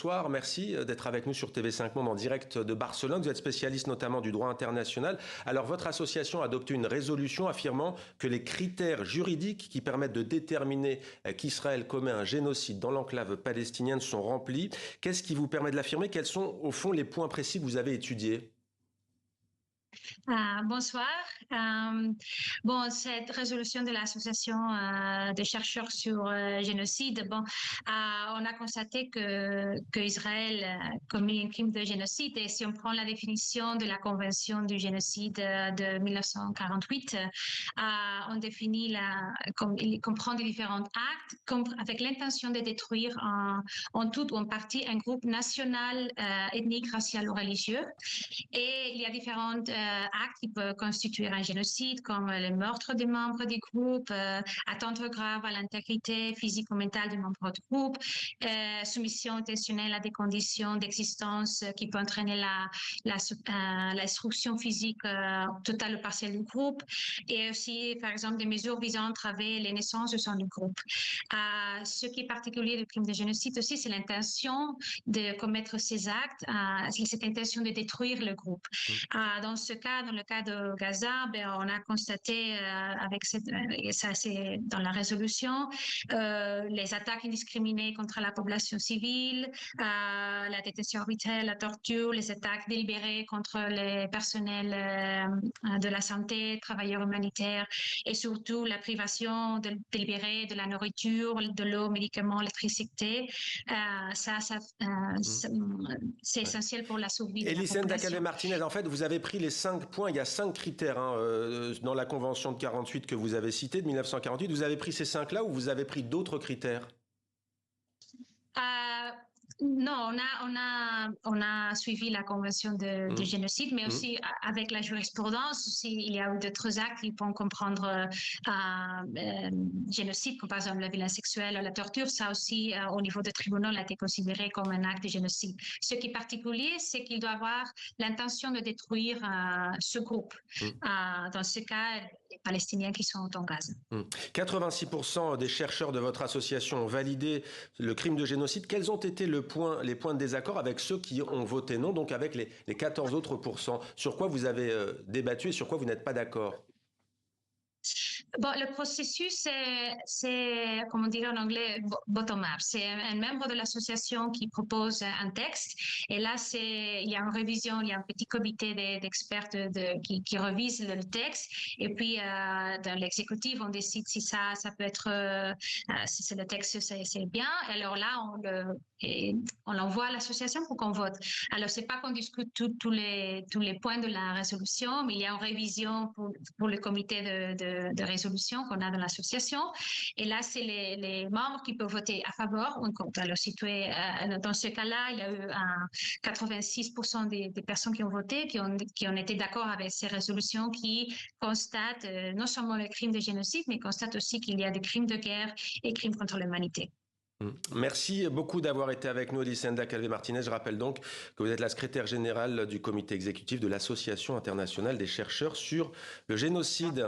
bonsoir. Merci d'être avec nous sur TV5 Monde en direct de Barcelone. Vous êtes spécialiste notamment du droit international. Alors, votre association a adopté une résolution affirmant que les critères juridiques qui permettent de déterminer qu'Israël commet un génocide dans l'enclave palestinienne sont remplis. Qu'est-ce qui vous permet de l'affirmer? Quels sont, au fond, les points précis que vous avez étudiés? Bonsoir. Cette résolution de l'association des chercheurs sur génocide, on a constaté que Israël a commis un crime de génocide. Et si on prend la définition de la Convention du génocide de 1948, on définit il comprend des différents actes avec l'intention de détruire en tout ou en partie un groupe national, ethnique, racial ou religieux. Et il y a différents actes qui peuvent constituer un génocide, comme le meurtre des membres du groupe, atteinte grave à l'intégrité physique ou mentale des membres du groupe, soumission intentionnelle à des conditions d'existence qui peuvent entraîner la destruction physique totale ou partielle du groupe, et aussi, par exemple, des mesures visant à entraver les naissances au sein du groupe. Ce qui est particulier du crime de génocide aussi, c'est l'intention de commettre ces actes, cette intention de détruire le groupe. Dans ce cas, dans le cas de Gaza, on a constaté ça c'est dans la résolution, les attaques indiscriminées contre la population civile, la détention arbitraire, la torture, les attaques délibérées contre les personnels de la santé, travailleurs humanitaires, et surtout la privation délibérée de la nourriture, de l'eau, médicaments, l'électricité. C'est essentiel pour la survie de la Elisenda population. Calvé-Martinez, en fait, vous avez pris les 5 points. Il y a 5 critères dans la Convention de 48 que vous avez citée, de 1948. Vous avez pris ces 5-là ou vous avez pris d'autres critères? Non, on a suivi la convention de génocide, mais aussi avec la jurisprudence, aussi, il y a eu d'autres actes qui peuvent comprendre génocide, comme par exemple la violence sexuelle ou la torture. Ça aussi, au niveau des tribunaux, a été considéré comme un acte de génocide. Ce qui est particulier, c'est qu'il doit avoir l'intention de détruire ce groupe. Dans ce cas, les Palestiniens qui sont en Gaza. 86% des chercheurs de votre association ont validé le crime de génocide. Quels ont été les points de désaccord avec ceux qui ont voté non, donc avec les 14 autres pourcents? Sur quoi vous avez débattu et sur quoi vous n'êtes pas d'accord? Le processus, c'est, comment dire en anglais, bottom-up. C'est un membre de l'association qui propose un texte. Et là, il y a une révision, il y a un petit comité d'experts qui revise le texte. Et puis, dans l'exécutif, on décide si ça peut être, si c'est le texte, c'est bien. Et alors là, on l'envoie à l'association pour qu'on vote. Alors, c'est pas qu'on discute tous les points de la résolution, mais il y a une révision pour le comité de résolution qu'on a dans l'association. Et là, c'est les membres qui peuvent voter à favor ou contre. Alors, dans ce cas-là, il y a eu 86% des personnes qui ont voté, qui ont été d'accord avec ces résolutions qui constatent non seulement le crime de génocide, mais constatent aussi qu'il y a des crimes de guerre et crimes contre l'humanité. Merci beaucoup d'avoir été avec nous, Elisenda Calvé-Martinez. Je rappelle donc que vous êtes la secrétaire générale du comité exécutif de l'Association internationale des chercheurs sur le génocide.